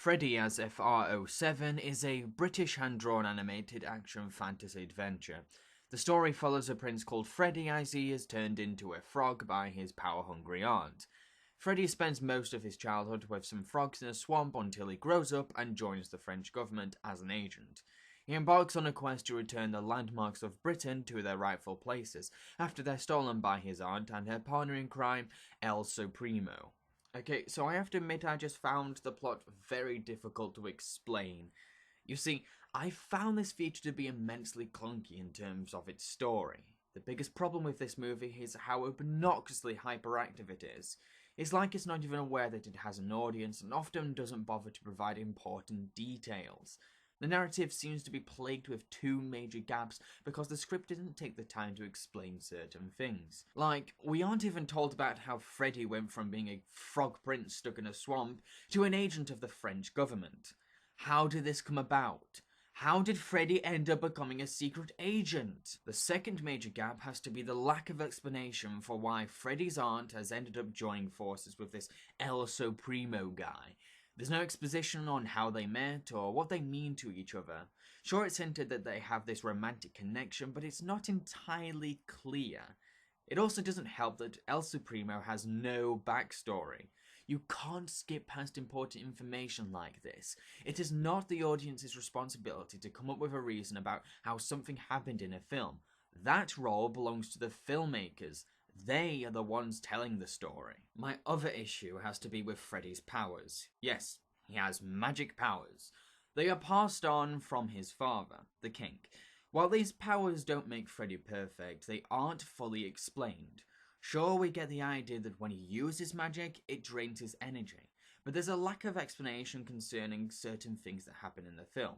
Freddie as F.R.O.7 is a British hand-drawn animated action fantasy adventure. The story follows a prince called Freddie as he is turned into a frog by his power-hungry aunt. Freddie spends most of his childhood with some frogs in a swamp until he grows up and joins the French government as an agent. He embarks on a quest to return the landmarks of Britain to their rightful places, after they're stolen by his aunt and her partner in crime, El Supremo. Okay, so I have to admit I just found the plot very difficult to explain. You see, I found this feature to be immensely clunky in terms of its story. The biggest problem with this movie is how obnoxiously hyperactive it is. It's like it's not even aware that it has an audience and often doesn't bother to provide important details. The narrative seems to be plagued with two major gaps because the script didn't take the time to explain certain things. Like, we aren't even told about how Freddie went from being a frog prince stuck in a swamp to an agent of the French government. How did this come about? How did Freddie end up becoming a secret agent? The second major gap has to be the lack of explanation for why Freddie's aunt has ended up joining forces with this El Supremo guy. There's no exposition on how they met or what they mean to each other. Sure, it's hinted that they have this romantic connection, but it's not entirely clear. It also doesn't help that El Supremo has no backstory. You can't skip past important information like this. It is not the audience's responsibility to come up with a reason about how something happened in a film. That role belongs to the filmmakers. They are the ones telling the story. My other issue has to be with Freddie's powers. Yes, he has magic powers. They are passed on from his father, the king. While these powers don't make Freddie perfect, they aren't fully explained. Sure, we get the idea that when he uses magic, it drains his energy, but there's a lack of explanation concerning certain things that happen in the film.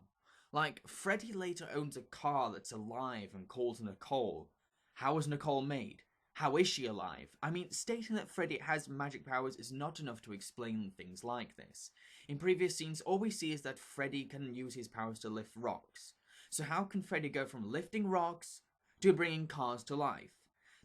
Like, Freddie later owns a car that's alive and called Nicole. How was Nicole made? How is she alive? I mean, stating that Freddie has magic powers is not enough to explain things like this. In previous scenes, all we see is that Freddie can use his powers to lift rocks. So how can Freddie go from lifting rocks to bringing cars to life?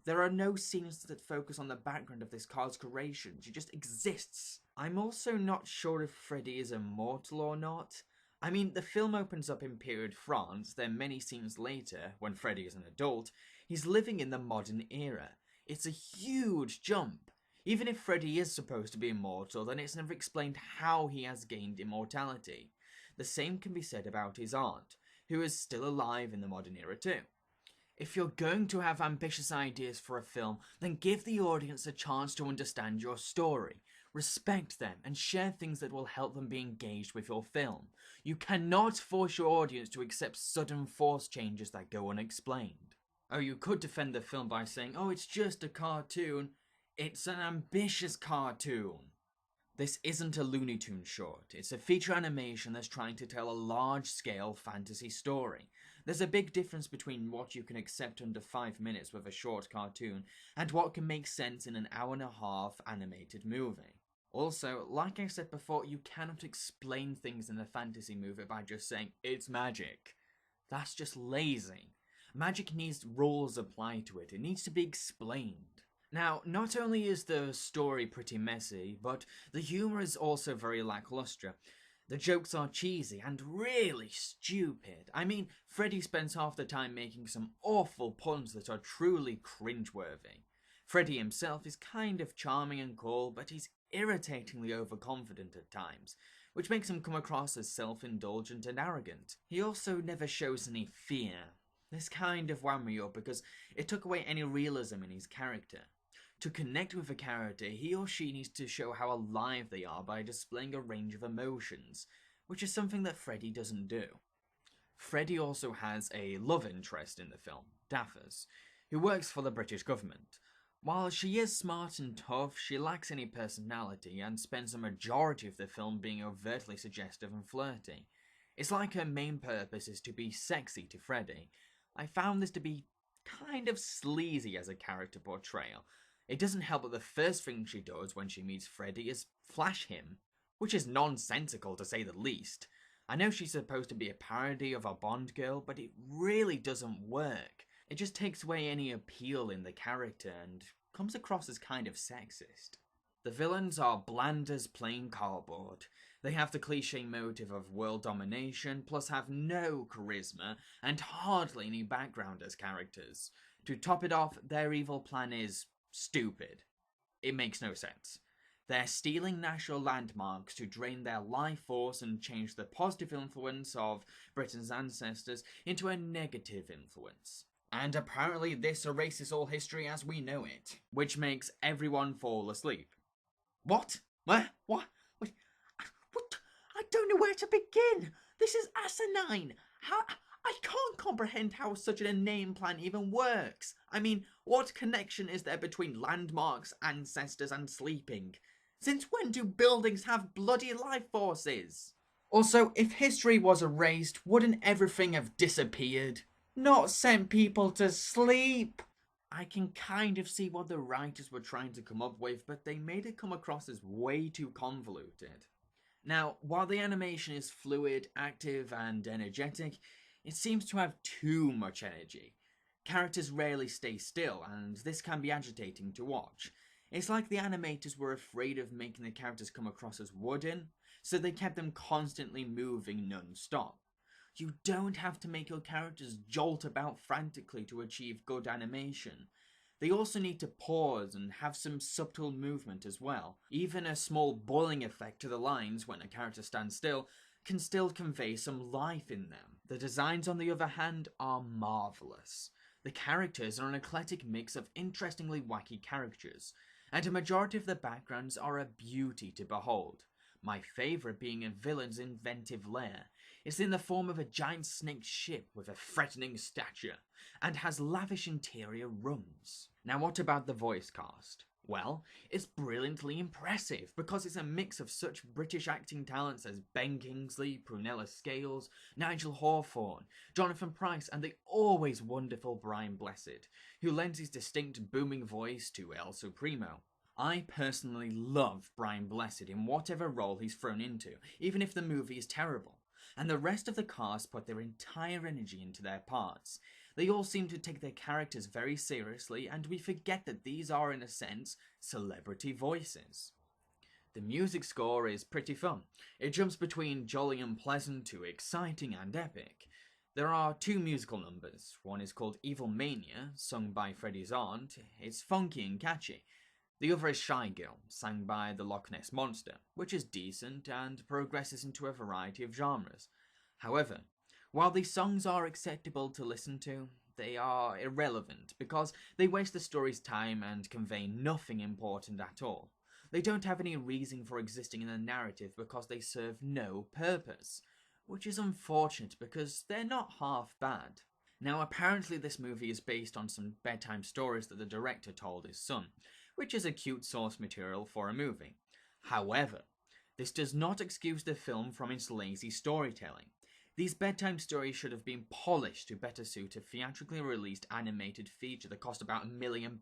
There are no scenes that focus on the background of this car's creation, she just exists. I'm also not sure if Freddie is immortal or not. I mean, the film opens up in period France, then many scenes later, when Freddie is an adult, he's living in the modern era. It's a huge jump. Even if Freddie is supposed to be immortal, then it's never explained how he has gained immortality. The same can be said about his aunt, who is still alive in the modern era too. If you're going to have ambitious ideas for a film, then give the audience a chance to understand your story. Respect them and share things that will help them be engaged with your film. You cannot force your audience to accept sudden force changes that go unexplained. Oh, you could defend the film by saying, oh, it's just a cartoon. It's an ambitious cartoon. This isn't a Looney Tunes short. It's a feature animation that's trying to tell a large-scale fantasy story. There's a big difference between what you can accept under 5 minutes with a short cartoon and what can make sense in an hour-and-a-half animated movie. Also, like I said before, you cannot explain things in a fantasy movie by just saying, it's magic. That's just lazy. Magic needs rules applied to it. It needs to be explained. Now, not only is the story pretty messy, but the humour is also very lacklustre. The jokes are cheesy and really stupid. I mean, Freddie spends half the time making some awful puns that are truly cringeworthy. Freddie himself is kind of charming and cool, but he's irritatingly overconfident at times, which makes him come across as self-indulgent and arrogant. He also never shows any fear. This kind of wound me up because it took away any realism in his character. To connect with a character, he or she needs to show how alive they are by displaying a range of emotions, which is something that Freddie doesn't do. Freddie also has a love interest in the film, Daphne, who works for the British government. While she is smart and tough, she lacks any personality and spends the majority of the film being overtly suggestive and flirty. It's like her main purpose is to be sexy to Freddie. I found this to be kind of sleazy as a character portrayal. It doesn't help that the first thing she does when she meets Freddie is flash him, which is nonsensical to say the least. I know she's supposed to be a parody of a Bond girl, but it really doesn't work. It just takes away any appeal in the character and comes across as kind of sexist. The villains are bland as plain cardboard. They have the cliche motive of world domination, plus have no charisma and hardly any background as characters. To top it off, their evil plan is stupid. It makes no sense. They're stealing national landmarks to drain their life force and change the positive influence of Britain's ancestors into a negative influence. And apparently this erases all history as we know it, which makes everyone fall asleep. What? What? What? What? I don't know where to begin. This is asinine. How? I can't comprehend how such an inane plan even works. I mean, what connection is there between landmarks, ancestors, and sleeping? Since when do buildings have bloody life forces? Also, if history was erased, wouldn't everything have disappeared? Not sent people to sleep? I can kind of see what the writers were trying to come up with, but they made it come across as way too convoluted. Now, while the animation is fluid, active, and energetic, it seems to have too much energy. Characters rarely stay still, and this can be agitating to watch. It's like the animators were afraid of making the characters come across as wooden, so they kept them constantly moving non-stop. You don't have to make your characters jolt about frantically to achieve good animation. They also need to pause and have some subtle movement as well. Even a small boiling effect to the lines when a character stands still can still convey some life in them. The designs, on the other hand, are marvellous. The characters are an eclectic mix of interestingly wacky characters, and a majority of the backgrounds are a beauty to behold. My favourite being a villain's inventive lair. It's in the form of a giant snake ship with a threatening stature, and has lavish interior rooms. Now what about the voice cast? Well, it's brilliantly impressive because it's a mix of such British acting talents as Ben Kingsley, Prunella Scales, Nigel Hawthorne, Jonathan Pryce, and the always wonderful Brian Blessed, who lends his distinct booming voice to El Supremo. I personally love Brian Blessed in whatever role he's thrown into, even if the movie is terrible, and the rest of the cast put their entire energy into their parts. They all seem to take their characters very seriously, and we forget that these are, in a sense, celebrity voices. The music score is pretty fun. It jumps between jolly and pleasant to exciting and epic. There are two musical numbers. One is called Evil Mania, sung by Freddie's aunt. It's funky and catchy. The other is Shy Girl, sung by the Loch Ness Monster, which is decent and progresses into a variety of genres. However, while these songs are acceptable to listen to, they are irrelevant because they waste the story's time and convey nothing important at all. They don't have any reason for existing in the narrative because they serve no purpose, which is unfortunate because they're not half bad. Now, apparently this movie is based on some bedtime stories that the director told his son, which is a cute source material for a movie. However, this does not excuse the film from its lazy storytelling. These bedtime stories should have been polished to better suit a theatrically released animated feature that cost about £1 million.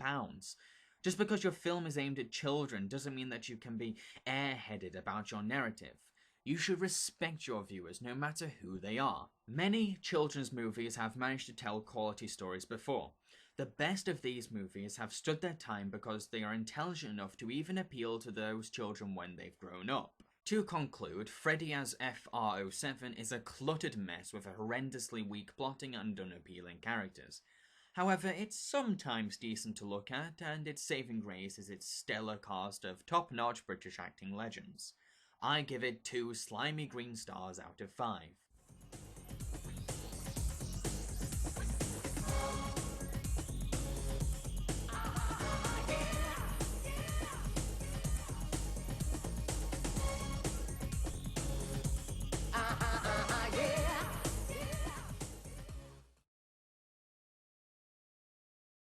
Just because your film is aimed at children doesn't mean that you can be airheaded about your narrative. You should respect your viewers no matter who they are. Many children's movies have managed to tell quality stories before. The best of these movies have stood their time because they are intelligent enough to even appeal to those children when they've grown up. To conclude, Freddie as F.R.O.7 is a cluttered mess with a horrendously weak plotting and unappealing characters. However, it's sometimes decent to look at, and its saving grace is its stellar cast of top-notch British acting legends. I give it 2 slimy green stars out of 5.